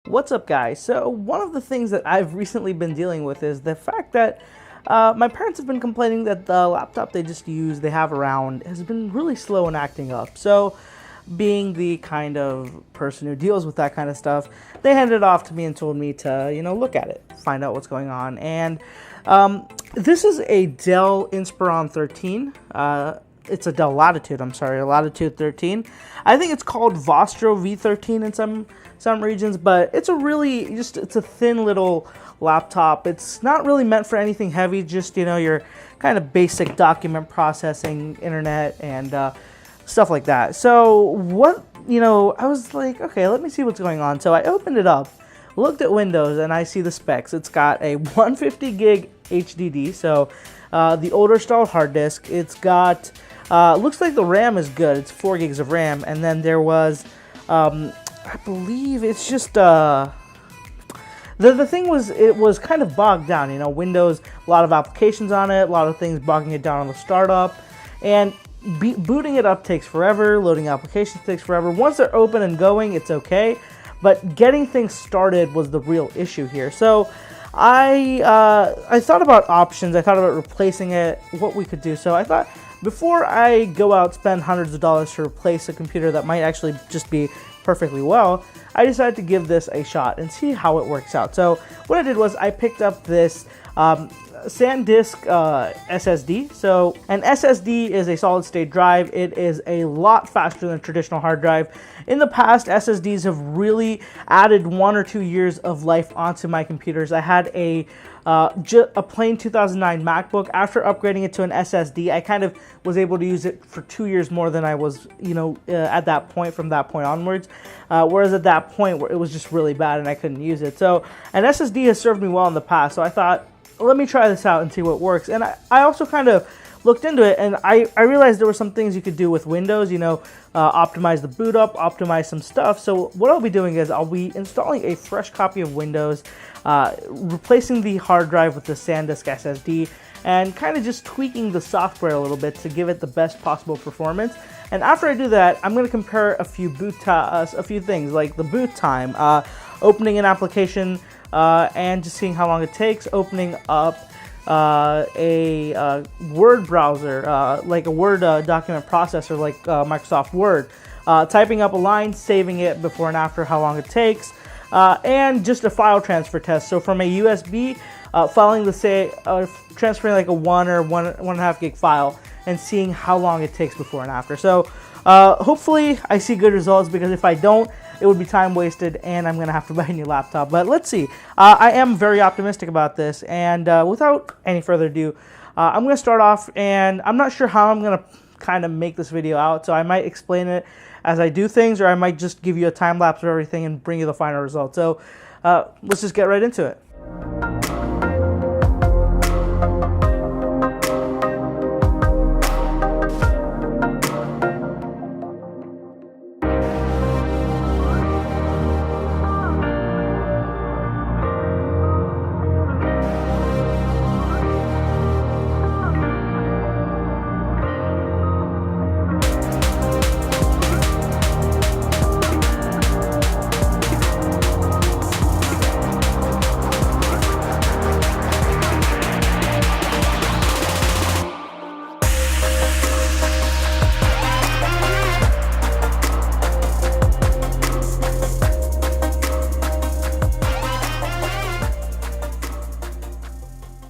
What's up, guys? So one of the things that I've recently been dealing with is the fact that my parents have been complaining that the laptop they have around has been really slow in acting up. So being the kind of person who deals with that kind of stuff, they handed it off to me and told me to, look at it, find out what's going on. And this is a Dell Inspiron 13. It's a Dell Latitude, a Latitude 13. I think it's called Vostro V13 in some regions, but it's it's a thin little laptop. It's not really meant for anything heavy, just, your kind of basic document processing, internet, and stuff like that. So I was like, okay, let me see what's going on. So I opened it up, looked at Windows, and I see the specs. It's got a 150 gig HDD, so the older style hard disk. It's got, looks like the RAM is good. It's 4 gigs of RAM, and then there was, I believe it's just, the thing was, it was kind of bogged down, Windows, a lot of applications on it, a lot of things bogging it down on the startup, and booting it up takes forever, loading applications takes forever. Once they're open and going, it's okay, but getting things started was the real issue here. So I thought about options, I thought about replacing it, what we could do. So I thought, before I go out spend hundreds of dollars to replace a computer that might actually just be perfectly well, I decided to give this a shot and see how it works out. So what I did was I picked up this SanDisk SSD. So an SSD is a solid state drive. It is a lot faster than a traditional hard drive. In the past, SSDs have really added 1 or 2 years of life onto my computers. I had a plain 2009 MacBook. After upgrading it to an SSD, I kind of was able to use it for 2 years more than I was, at that point, from that point onwards. Whereas at that point, where it was just really bad and I couldn't use it. So an SSD has served me well in the past. So I thought, let me try this out and see what works. And I also kind of looked into it, and I realized there were some things you could do with Windows, optimize the boot up, optimize some stuff. So what I'll be doing is I'll be installing a fresh copy of Windows, replacing the hard drive with the SanDisk SSD, and kind of just tweaking the software a little bit to give it the best possible performance. And after I do that, I'm going to compare a few things like the boot time, opening an application, and just seeing how long it takes, opening up a Word browser, like a Word document processor like Microsoft Word, typing up a line, saving it before and after, how long it takes, and just a file transfer test. So from a USB, transferring like a 1 or 1.5 gig file and seeing how long it takes before and after. So hopefully I see good results, because if I don't, it would be time wasted and I'm going to have to buy a new laptop. But let's see. I am very optimistic about this, and without any further ado, I'm going to start off, and I'm not sure how I'm going to kind of make this video out, so I might explain it as I do things, or I might just give you a time lapse of everything and bring you the final result. So let's just get right into it.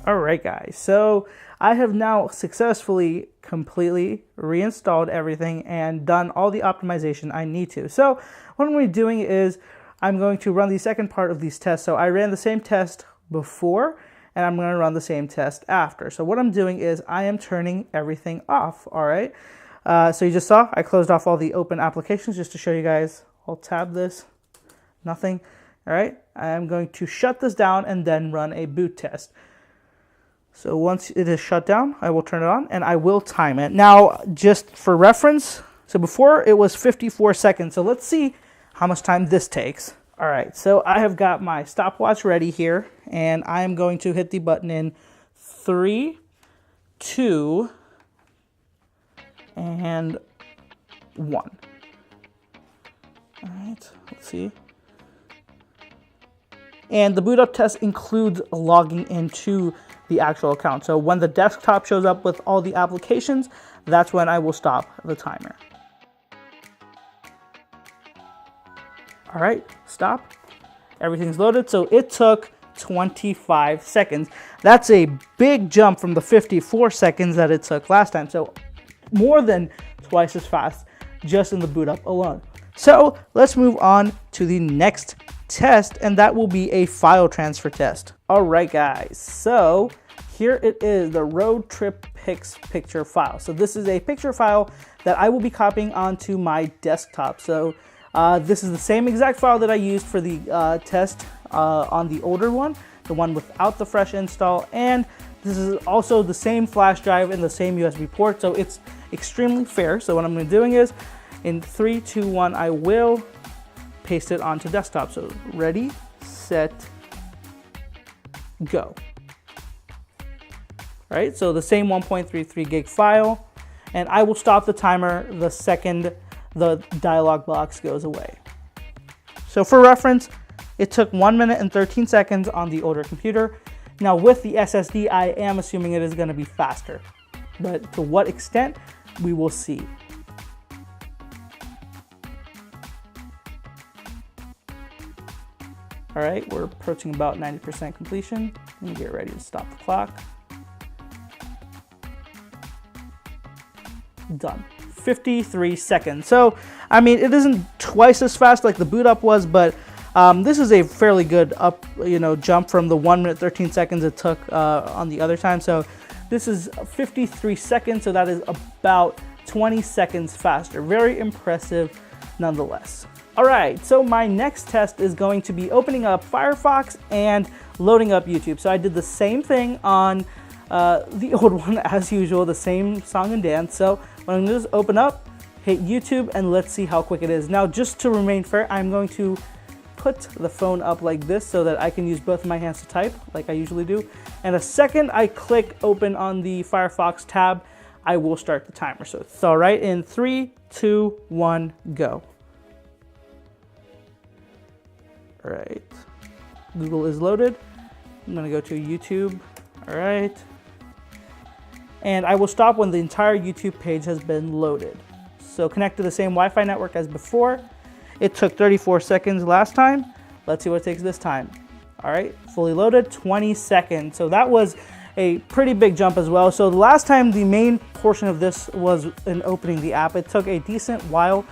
Alright guys, so I have now successfully completely reinstalled everything and done all the optimization I need to. So what I'm going to be doing is I'm going to run the second part of these tests. So I ran the same test before, and I'm going to run the same test after. So what I'm doing is I am turning everything off, alright? So you just saw I closed off all the open applications just to show you guys. I'll tab this, nothing, alright? I am going to shut this down and then run a boot test. So once it is shut down, I will turn it on and I will time it. Now, just for reference, so before it was 54 seconds. So let's see how much time this takes. All right, so I have got my stopwatch ready here, and I am going to hit the button in 3, 2, and 1. All right, let's see. And the boot up test includes logging into the actual account. So when the desktop shows up with all the applications, that's when I will stop the timer. All right, stop. Everything's loaded. So it took 25 seconds. That's a big jump from the 54 seconds that it took last time. So more than twice as fast just in the boot up alone. So let's move on to the next test, and that will be a file transfer test. All right, guys, so here it is, the road trip pics picture file. So this is a picture file that I will be copying onto my desktop. So this is the same exact file that I used for the test on the older one, the one without the fresh install, and this is also the same flash drive and the same USB port, so it's extremely fair. So what I'm doing is, in 3, 2, 1, I will paste it onto desktop. So ready, set, go. All right, so the same 1.33 gig file, and I will stop the timer the second the dialog box goes away. So for reference, it took 1 minute and 13 seconds on the older computer. Now with the SSD, I am assuming it is going to be faster, but to what extent, we will see. All right, we're approaching about 90% completion. Let me get ready to stop the clock. Done. 53 seconds. So, I mean, it isn't twice as fast like the boot up was, but this is a fairly good jump from the 1 minute 13 seconds it took on the other time. So this is 53 seconds, so that is about 20 seconds faster. Very impressive nonetheless. All right, so my next test is going to be opening up Firefox and loading up YouTube. So I did the same thing on the old one as usual, the same song and dance. So what I'm gonna do is open up, hit YouTube, and let's see how quick it is. Now, just to remain fair, I'm going to put the phone up like this so that I can use both of my hands to type like I usually do. And the second I click open on the Firefox tab, I will start the timer. So it's all right in 3, 2, 1, go. All right, Google is loaded. I'm gonna go to YouTube, all right. And I will stop when the entire YouTube page has been loaded. So connect to the same Wi-Fi network as before. It took 34 seconds last time. Let's see what it takes this time. All right, fully loaded, 20 seconds. So that was a pretty big jump as well. So the last time the main portion of this was in opening the app. It took a decent while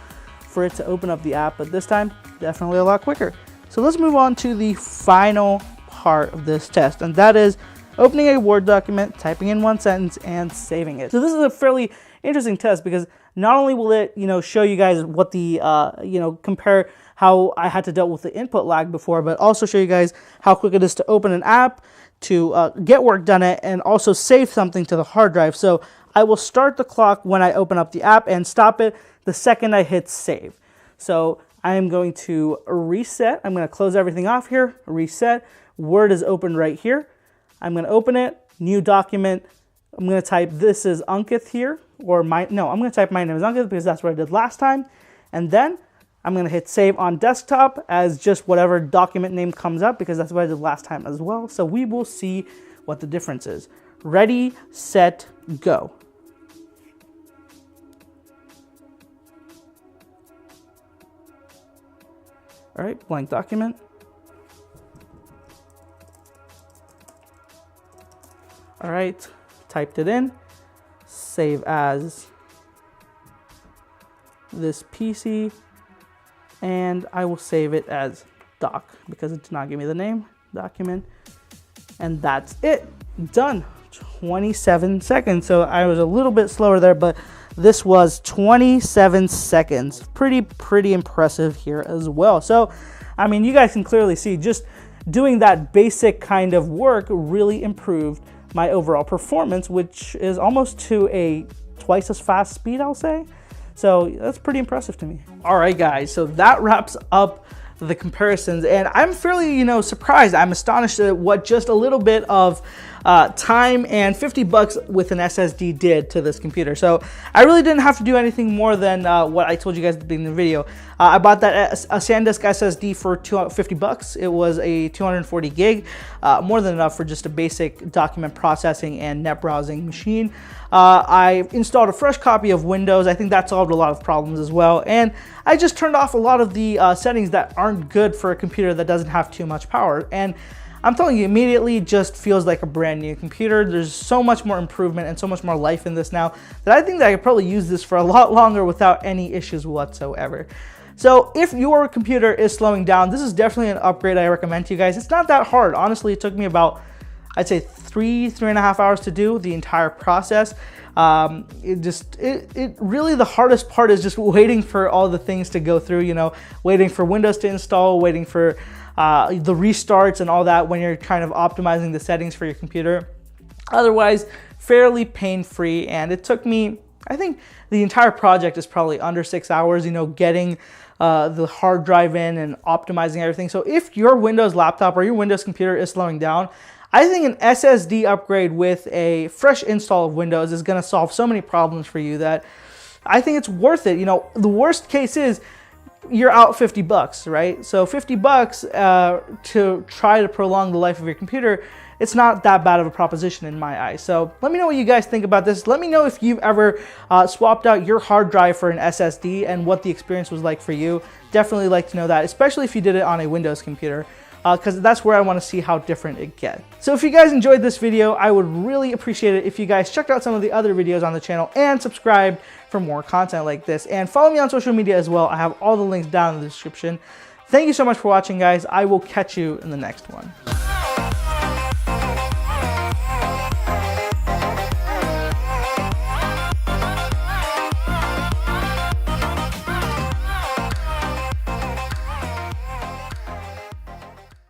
for it to open up the app, but this time definitely a lot quicker. So let's move on to the final part of this test, and that is opening a Word document, typing in one sentence, and saving it. So this is a fairly interesting test because not only will it, show you guys what the, compare how I had to deal with the input lag before, but also show you guys how quick it is to open an app, to get work done it, and also save something to the hard drive. So I will start the clock when I open up the app and stop it the second I hit save. So I am going to reset. I'm going to close everything off here, reset. Word is open right here. I'm going to open it, new document. I'm going to type this is Ankit here, I'm going to type my name is Ankit because that's what I did last time. And then I'm going to hit save on desktop as just whatever document name comes up because that's what I did last time as well. So we will see what the difference is. Ready, set, go. All right, blank document. All right, typed it in, save as this PC, and I will save it as doc because it did not give me the name, document, and that's it, done. 27 seconds, so I was a little bit slower there, but this was 27 seconds. Pretty impressive here as well. So, I mean, you guys can clearly see just doing that basic kind of work really improved my overall performance, which is almost to a twice as fast speed, I'll say. So that's pretty impressive to me. All right, guys, so that wraps up the comparisons, and I'm fairly, surprised. I'm astonished at what just a little bit of time and 50 bucks with an SSD did to this computer. So I really didn't have to do anything more than what I told you guys at the beginning of the video. I bought that a SanDisk SSD for 50 bucks. It was a 240 gig, more than enough for just a basic document processing and net browsing machine. I installed a fresh copy of Windows. I think that solved a lot of problems as well. And I just turned off a lot of the settings that aren't good for a computer that doesn't have too much power. And I'm telling you, immediately just feels like a brand new computer. There's so much more improvement and so much more life in this now that I think that I could probably use this for a lot longer without any issues whatsoever. So if your computer is slowing down, this is definitely an upgrade I recommend to you guys. It's not that hard. Honestly, it took me about, I'd say 3.5 hours to do the entire process. It really, the hardest part is just waiting for all the things to go through, you know, waiting for Windows to install, waiting for the restarts and all that when you're kind of optimizing the settings for your computer. Otherwise, fairly pain-free, and it took me, I think the entire project is probably under 6 hours, you know, getting the hard drive in and optimizing everything. So if your Windows laptop or your Windows computer is slowing down, I think an SSD upgrade with a fresh install of Windows is going to solve so many problems for you that I think it's worth it. You know, the worst case is you're out 50 bucks, right? So 50 bucks to try to prolong the life of your computer, it's not that bad of a proposition in my eyes. So let me know what you guys think about this. Let me know if you've ever swapped out your hard drive for an SSD and what the experience was like for you. Definitely like to know that, especially if you did it on a Windows computer, because that's where I want to see how different it gets. So if you guys enjoyed this video, I would really appreciate it if you guys checked out some of the other videos on the channel and subscribed for more content like this. And follow me on social media as well. I have all the links down in the description. Thank you so much for watching, guys. I will catch you in the next one.